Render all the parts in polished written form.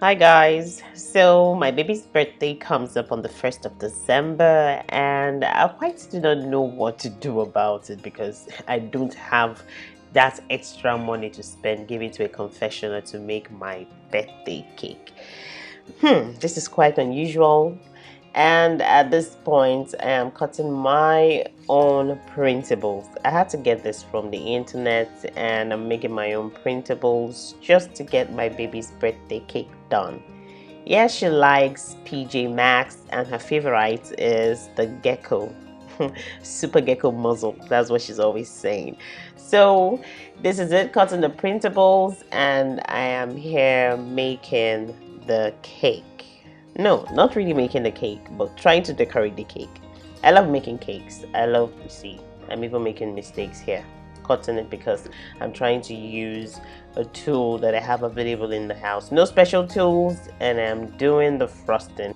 Hi guys, so my baby's birthday comes up on the 1st of December and I quite do not know what to do about it because I don't have that extra money to spend giving to a confectioner to make my birthday cake. This is quite unusual, and at this point I am cutting my own printables. I had to get this from the internet and I'm making my own printables just to get my baby's birthday cake done. Yeah, she likes PJ Masks and her favorite is the gecko. Super gecko muzzle. That's what she's always saying. So this is it, cutting the printables, and I am here making the cake. No, not really making the cake, but trying to decorate the cake. I love making cakes. I love to see. I'm even making mistakes here, cutting it because I'm trying to use a tool that I have available in the house. No special tools, and I'm doing the frosting.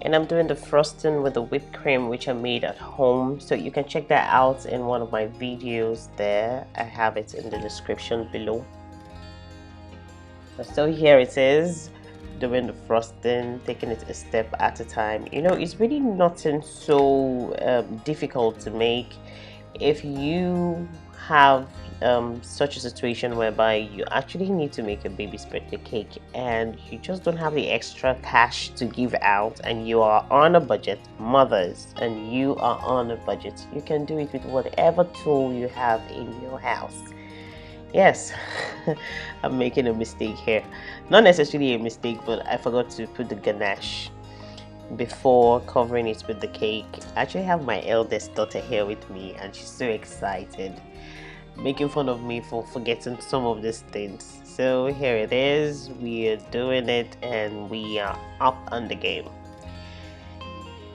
And I'm doing the frosting with the whipped cream which I made at home, so you can check that out in one of my videos there. I have it in the description below. So here it is, doing the frosting, taking it a step at a time. It's really nothing so difficult to make. If you have such a situation whereby you actually need to make a baby's birthday cake and you just don't have the extra cash to give out and you are on a budget, mothers, and you are on a budget, you can do it with whatever tool you have in your house. Yes, I'm making a mistake here. Not necessarily a mistake, but I forgot to put the ganache before covering it with the cake. I actually have my eldest daughter here with me and she's so excited, making fun of me for forgetting some of these things. So here it is, we are doing it and we are up on the game.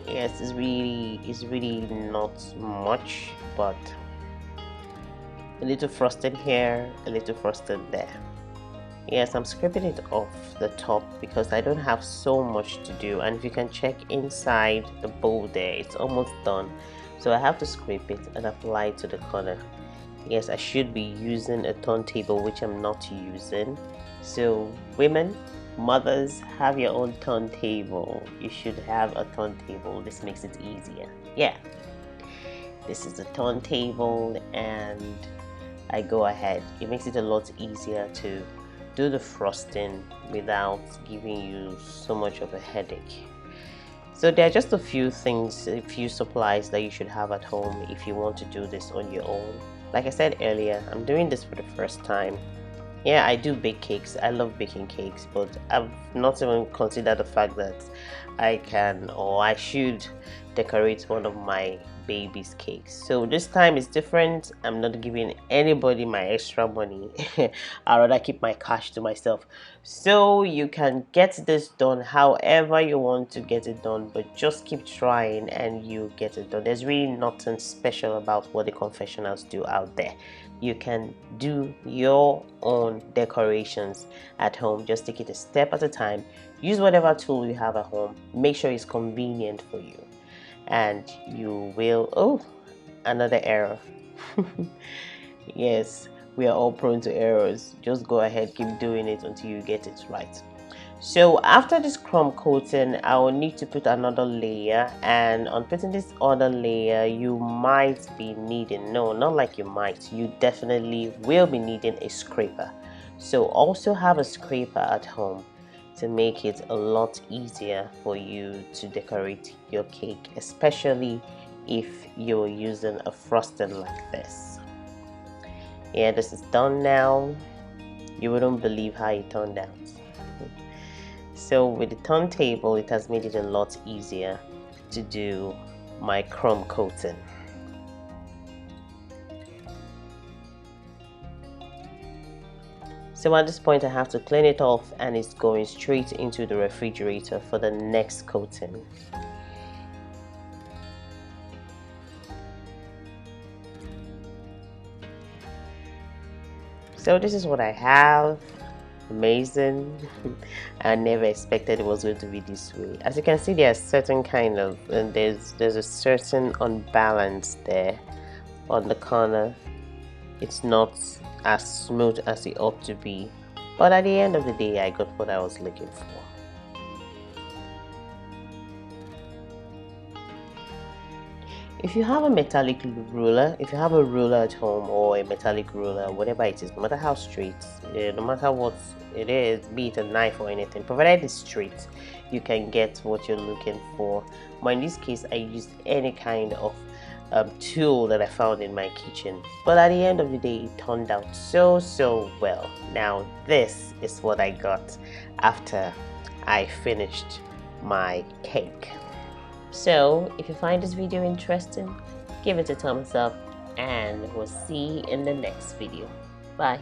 Yes, it's really not much, but a little frosting here, a little frosting there. Yes, I'm scraping it off the top because I don't have so much to do, and if you can check inside the bowl there, it's almost done, so I have to scrape it and apply it to the corner. Yes, I should be using a turntable, which I'm not using. So women, mothers, have your own turntable. You should have a turntable. This makes it easier. Yeah, this is the turntable and I go ahead. It makes it a lot easier to do the frosting without giving you so much of a headache. So there are just a few things, a few supplies that you should have at home if you want to do this on your own. Like I said earlier, I'm doing this for the first time. Yeah, I do bake cakes. I love baking cakes, but I've not even considered the fact that I can or I should decorate one of my baby's cakes. So this time is different. I'm not giving anybody my extra money. I'd rather keep my cash to myself. So you can get this done however you want to get it done, but just keep trying and you get it done. There's really nothing special about what the confessionals do out there. You can do your own decorations at home. Just take it a step at a time. Use whatever tool you have at home. Make sure it's convenient for you and you will. Oh, another error. Yes, we are all prone to errors. Just go ahead, keep doing it until you get it right. So after this crumb coating, I will need to put another layer, and on putting this other layer you might be needing, no, not like you might, you definitely will be needing a scraper. So also have a scraper at home to make it a lot easier for you to decorate your cake, especially if you're using a frosting like this. Yeah, this is done now. You wouldn't believe how it turned out. So with the turntable, it has made it a lot easier to do my crumb coating. So at this point I have to clean it off and it's going straight into the refrigerator for the next coating. So this is what I have. Amazing. I never expected it was going to be this way. As you can see, there's certain kind of, and there's a certain unbalance there on the corner. It's not as smooth as it ought to be. But at the end of the day, I got what I was looking for. If you have a metallic ruler, if you have a ruler at home or a metallic ruler, whatever it is, no matter how straight, no matter what it is, be it a knife or anything, provided it's straight, you can get what you're looking for. But in this case, I used any kind of tool that I found in my kitchen. But at the end of the day, it turned out so well. Now, this is what I got after I finished my cake. So, if you find this video interesting, give it a thumbs up and we'll see you in the next video. Bye.